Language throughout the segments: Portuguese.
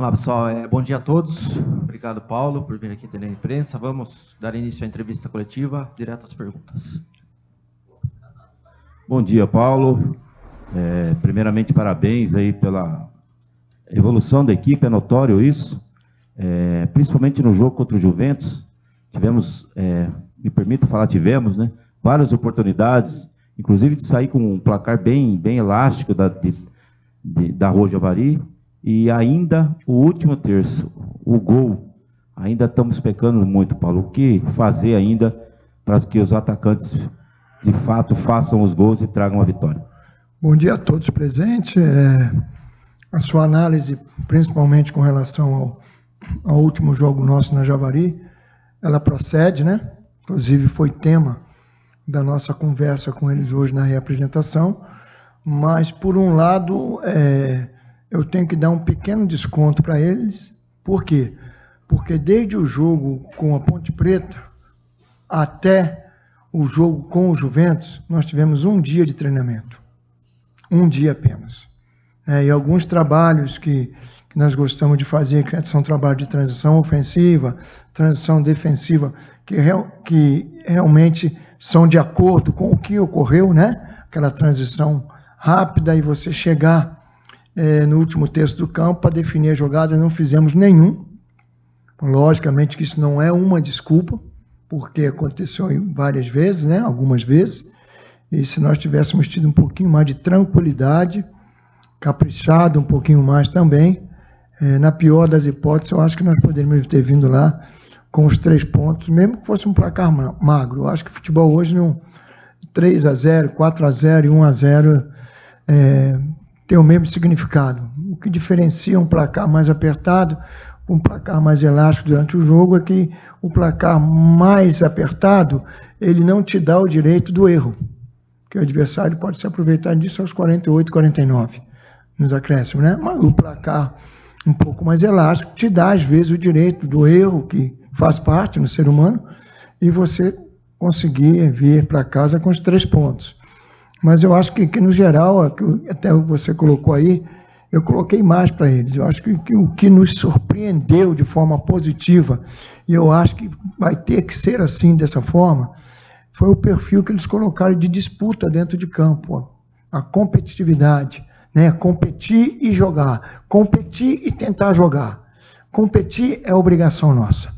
Olá, pessoal. Bom dia a todos. Obrigado, Paulo, por vir aqui atender a imprensa. Vamos dar início à entrevista coletiva, direto às perguntas. Bom dia, Paulo. Primeiramente, parabéns aí pela evolução da equipe, é notório isso. Principalmente no jogo contra o Juventus, tivemos, me permita falar, né? Várias oportunidades, inclusive de sair com um placar bem elástico da Rua Javari. E ainda o último terço, o gol, ainda estamos pecando muito, Paulo. O que fazer ainda para que os atacantes, de fato, façam os gols e tragam a vitória? Bom dia a todos presentes. A sua análise, principalmente com relação ao último jogo nosso na Javari, ela procede, né? Inclusive foi tema da nossa conversa com eles hoje na reapresentação. Mas, por um lado, eu tenho que dar um pequeno desconto para eles. Por quê? Porque desde o jogo com a Ponte Preta até o jogo com o Juventus, nós tivemos um dia de treinamento. Um dia apenas. E alguns trabalhos que nós gostamos de fazer, que são trabalhos de transição ofensiva, transição defensiva, que realmente são de acordo com o que ocorreu, né? Aquela transição rápida e você chegar no último terço do campo para definir a jogada, não fizemos nenhum. Logicamente que isso não é uma desculpa, porque aconteceu várias vezes, né? Algumas vezes, e se nós tivéssemos tido um pouquinho mais de tranquilidade, caprichado um pouquinho mais também, na pior das hipóteses, eu acho que nós poderíamos ter vindo lá com os 3 pontos, mesmo que fosse um placar magro. Eu acho que o futebol hoje, 3-0, 4-0 e 1-0, tem o mesmo significado. O que diferencia um placar mais apertado, um placar mais elástico durante o jogo, é que o placar mais apertado, ele não te dá o direito do erro, que o adversário pode se aproveitar disso aos 48, 49, nos acréscimos, né? Mas o placar um pouco mais elástico te dá, às vezes, o direito do erro, que faz parte no ser humano, e você conseguir vir para casa com os 3 pontos. Mas eu acho que no geral, até você colocou aí, eu coloquei mais para eles. Eu acho que o que nos surpreendeu de forma positiva, e eu acho que vai ter que ser assim, dessa forma, foi o perfil que eles colocaram de disputa dentro de campo. A competitividade, né? Competir e jogar. Competir e tentar jogar. Competir é obrigação nossa.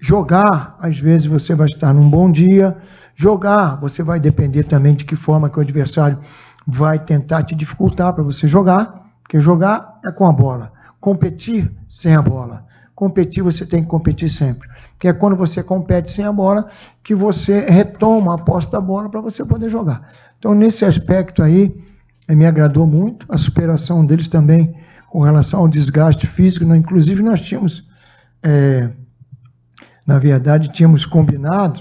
Jogar, às vezes você vai estar num bom dia. Jogar, você vai depender também de que forma que o adversário vai tentar te dificultar para você jogar, porque jogar é com a bola. Competir sem a bola. Competir, você tem que competir sempre. Porque é quando você compete sem a bola que você retoma a posse da bola para você poder jogar. Então, nesse aspecto aí, me agradou muito. A superação deles também com relação ao desgaste físico. Inclusive, nós tínhamos, na verdade, tínhamos combinado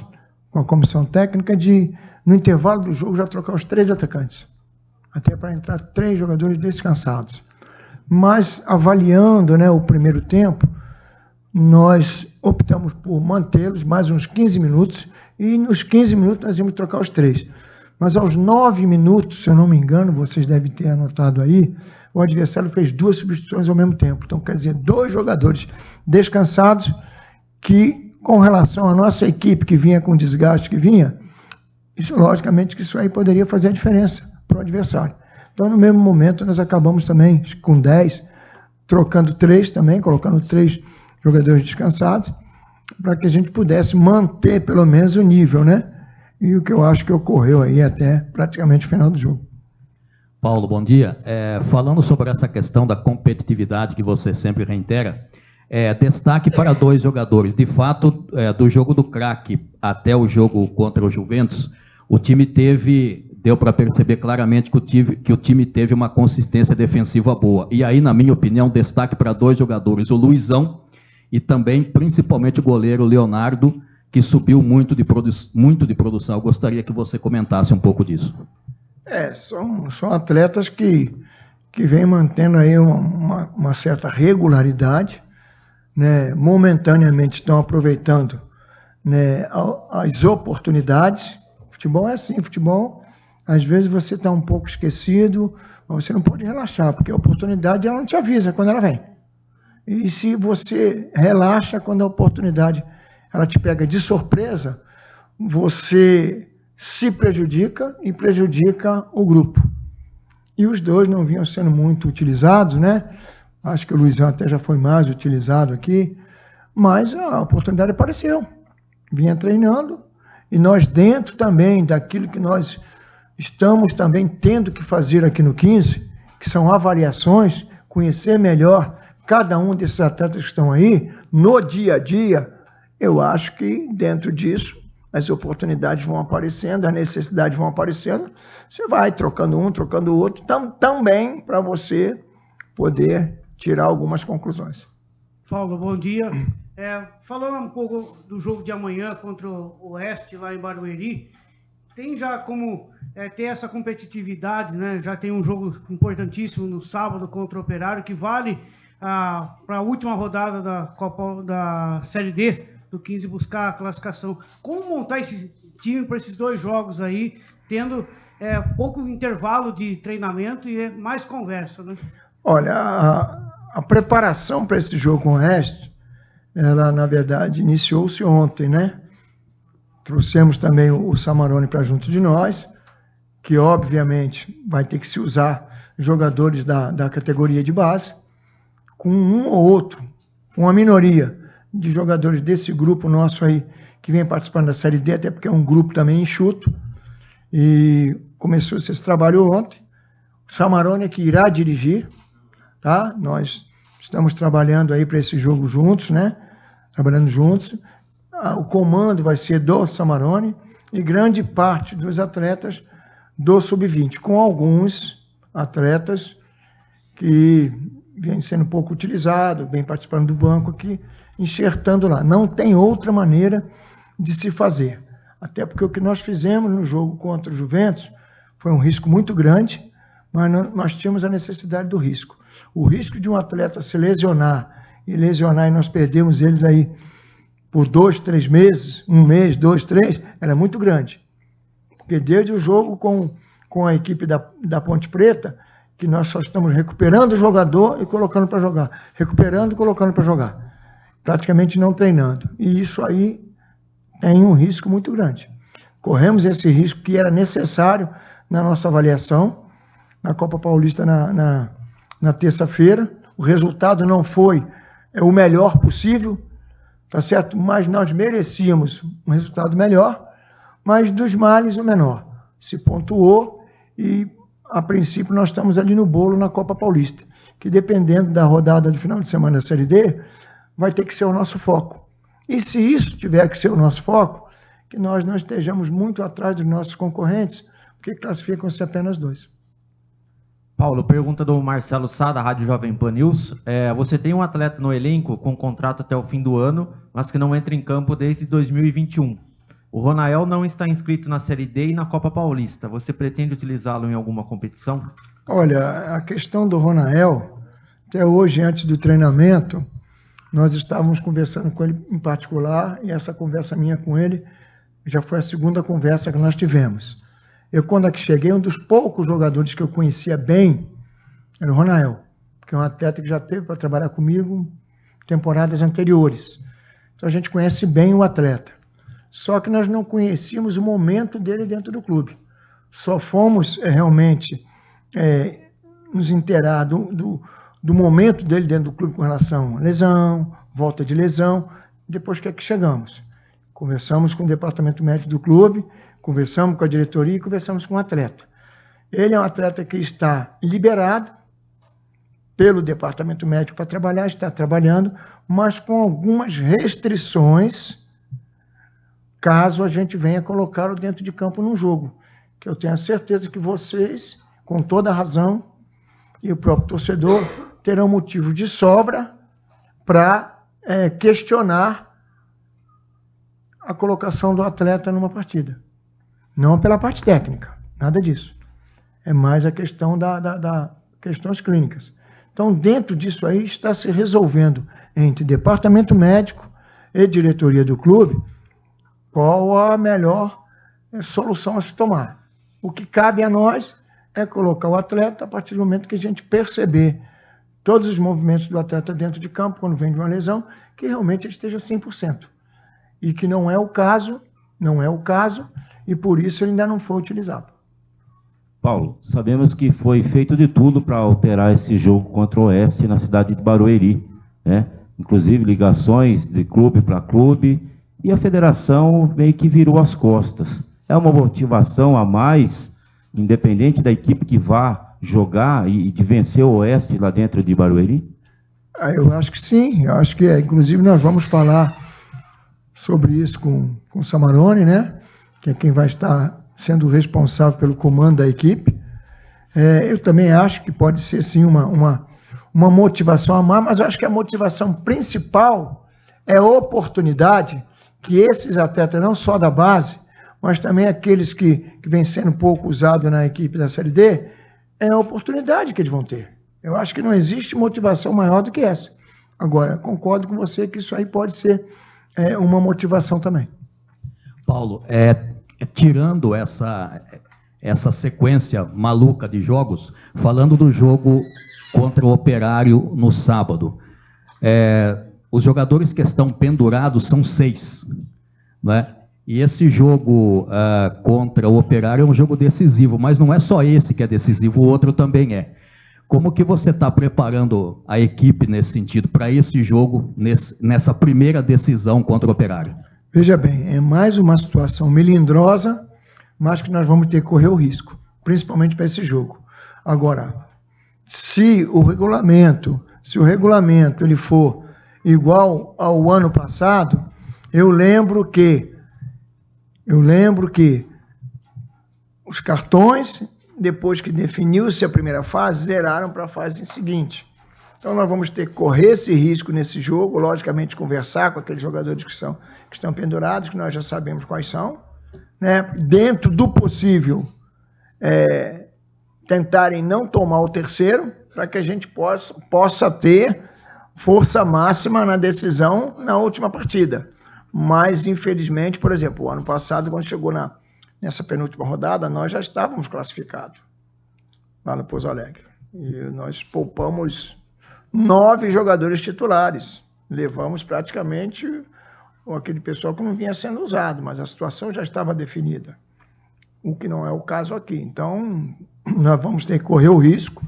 com a comissão técnica de, no intervalo do jogo, já trocar os 3 atacantes. Até para entrar 3 jogadores descansados. Mas, avaliando, né, o primeiro tempo, nós optamos por mantê-los mais uns 15 minutos, e nos 15 minutos nós íamos trocar os 3. Mas aos 9 minutos, se eu não me engano, vocês devem ter anotado aí, o adversário fez 2 substituições ao mesmo tempo. Então, quer dizer, 2 jogadores descansados que, com relação à nossa equipe que vinha com o desgaste que vinha, isso, logicamente, que isso aí poderia fazer a diferença para o adversário. Então, no mesmo momento, nós acabamos também com 10, trocando 3 também, colocando 3 jogadores descansados, para que a gente pudesse manter, pelo menos, o nível, né? E o que eu acho que ocorreu aí até praticamente o final do jogo. Paulo, bom dia. Falando sobre essa questão da competitividade que você sempre reitera, destaque para 2 jogadores. De fato, do jogo do craque até o jogo contra o Juventus, o time deu para perceber claramente que o time teve uma consistência defensiva boa. E aí, na minha opinião, destaque para 2 jogadores, o Luizão e também, principalmente, o goleiro Leonardo, que subiu muito de produção. Eu gostaria que você comentasse um pouco disso. São atletas que vêm mantendo aí uma certa regularidade, né? Momentaneamente estão aproveitando, né, as oportunidades. Futebol é assim, futebol, às vezes você está um pouco esquecido, mas você não pode relaxar, porque a oportunidade ela não te avisa quando ela vem. E se você relaxa quando a oportunidade ela te pega de surpresa, você se prejudica e prejudica o grupo. E os dois não vinham sendo muito utilizados, né? Acho que o Luizão até já foi mais utilizado aqui, mas a oportunidade apareceu. Vinha treinando, e nós dentro também daquilo que nós estamos também tendo que fazer aqui no 15, que são avaliações, conhecer melhor cada um desses atletas que estão aí, no dia a dia, eu acho que dentro disso, as oportunidades vão aparecendo, as necessidades vão aparecendo, você vai trocando um, trocando o outro, também para você poder tirar algumas conclusões. Paulo, bom dia. Falando um pouco do jogo de amanhã contra o Oeste, lá em Barueri, tem já como ter essa competitividade, né? Já tem um jogo importantíssimo no sábado contra o Operário, que vale para a última rodada da Série D, do 15, buscar a classificação. Como montar esse time para esses dois jogos aí, tendo pouco intervalo de treinamento e mais conversa, né? Olha, a preparação para esse jogo com o Oeste, ela, na verdade, iniciou-se ontem, né? Trouxemos também o Samarone para junto de nós, que, obviamente, vai ter que se usar jogadores da categoria de base, com um ou outro, uma minoria de jogadores desse grupo nosso aí, que vem participando da Série D, até porque é um grupo também enxuto, e começou esse trabalho ontem. O Samarone é que irá dirigir, tá? Nós estamos trabalhando aí para esse jogo juntos, né? Trabalhando juntos. O comando vai ser do Samarone e grande parte dos atletas do Sub-20, com alguns atletas que vêm sendo pouco utilizados, vêm participando do banco aqui, enxertando lá. Não tem outra maneira de se fazer. Até porque o que nós fizemos no jogo contra o Juventus foi um risco muito grande, mas nós tínhamos a necessidade do risco. O risco de um atleta se lesionar e nós perdemos eles aí por 2, 3 meses, 1 mês, 2, 3, era muito grande. Porque desde o jogo com a equipe da Ponte Preta, que nós só estamos recuperando o jogador e colocando para jogar. Recuperando e colocando para jogar. Praticamente não treinando. E isso aí tem um risco muito grande. Corremos esse risco que era necessário na nossa avaliação, na Copa Paulista na terça-feira. O resultado não foi o melhor possível, tá certo? Mas nós merecíamos um resultado melhor, mas dos males o menor. Se pontuou e, a princípio, nós estamos ali no bolo na Copa Paulista, que dependendo da rodada de final de semana da Série D, vai ter que ser o nosso foco. E se isso tiver que ser o nosso foco, que nós não estejamos muito atrás dos nossos concorrentes, porque classificam-se apenas 2. Paulo, pergunta do Marcelo Sá, da Rádio Jovem Pan News. Você tem um atleta no elenco com contrato até o fim do ano, mas que não entra em campo desde 2021. O Ronael não está inscrito na Série D e na Copa Paulista. Você pretende utilizá-lo em alguma competição? Olha, a questão do Ronael, até hoje, antes do treinamento, nós estávamos conversando com ele em particular, e essa conversa minha com ele já foi a segunda conversa que nós tivemos. Eu, quando aqui cheguei, um dos poucos jogadores que eu conhecia bem era o Ronael, que é um atleta que já teve para trabalhar comigo em temporadas anteriores. Então a gente conhece bem o atleta. Só que nós não conhecíamos o momento dele dentro do clube. Só fomos realmente nos inteirar do momento dele dentro do clube com relação a lesão, volta de lesão, depois que é que chegamos. Conversamos com o departamento médico do clube, conversamos com a diretoria e conversamos com o atleta. Ele é um atleta que está liberado pelo departamento médico para trabalhar, está trabalhando, mas com algumas restrições, caso a gente venha colocá-lo dentro de campo num jogo. Que eu tenho a certeza que vocês, com toda a razão, e o próprio torcedor, terão motivo de sobra para questionar a colocação do atleta numa partida. Não pela parte técnica, nada disso. É mais a questão da questões clínicas. Então, dentro disso aí, está se resolvendo entre departamento médico e diretoria do clube qual a melhor solução a se tomar. O que cabe a nós é colocar o atleta a partir do momento que a gente perceber todos os movimentos do atleta dentro de campo, quando vem de uma lesão, que realmente ele esteja 100%. E que não é o caso, e por isso ele ainda não foi utilizado. Paulo, sabemos que foi feito de tudo para alterar esse jogo contra o Oeste na cidade de Barueri, né? Inclusive ligações de clube para clube, e a federação meio que virou as costas. É uma motivação a mais, independente da equipe que vá jogar e de vencer o Oeste lá dentro de Barueri? Eu acho que sim, eu acho que é. Inclusive nós vamos falar sobre isso com o Samarone, né? Que é quem vai estar sendo responsável pelo comando da equipe. Eu também acho que pode ser sim uma motivação a mais, mas eu acho que a motivação principal é a oportunidade que esses atletas, não só da base, mas também aqueles que vêm sendo pouco usados na equipe da Série D, é a oportunidade que eles vão ter. Eu acho que não existe motivação maior do que essa. Agora, concordo com você que isso aí pode ser uma motivação também. Paulo, tirando essa sequência maluca de jogos, falando do jogo contra o Operário no sábado, os jogadores que estão pendurados são 6, né? E esse jogo contra o Operário é um jogo decisivo, mas não é só esse que é decisivo, o outro também é. Como que você está preparando a equipe nesse sentido, para esse jogo, nessa primeira decisão contra o Operário? Veja bem, é mais uma situação melindrosa, mas que nós vamos ter que correr o risco, principalmente para esse jogo. Agora, se o regulamento ele for igual ao ano passado, eu lembro que os cartões, depois que definiu-se a primeira fase, zeraram para a fase seguinte. Então nós vamos ter que correr esse risco nesse jogo, logicamente conversar com aqueles jogadores que estão pendurados, que nós já sabemos quais são, né? Dentro do possível, tentarem não tomar o terceiro, para que a gente possa ter força máxima na decisão na última partida. Mas, infelizmente, por exemplo, o ano passado, quando chegou nessa penúltima rodada, nós já estávamos classificados lá no Pouso Alegre. E nós poupamos 9 jogadores titulares. Levamos praticamente aquele pessoal que não vinha sendo usado, mas a situação já estava definida. O que não é o caso aqui. Então, nós vamos ter que correr o risco,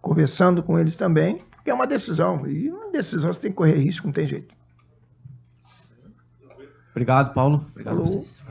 conversando com eles também, porque é uma decisão. E uma decisão você tem que correr risco, não tem jeito. Obrigado, Paulo. Obrigado a vocês.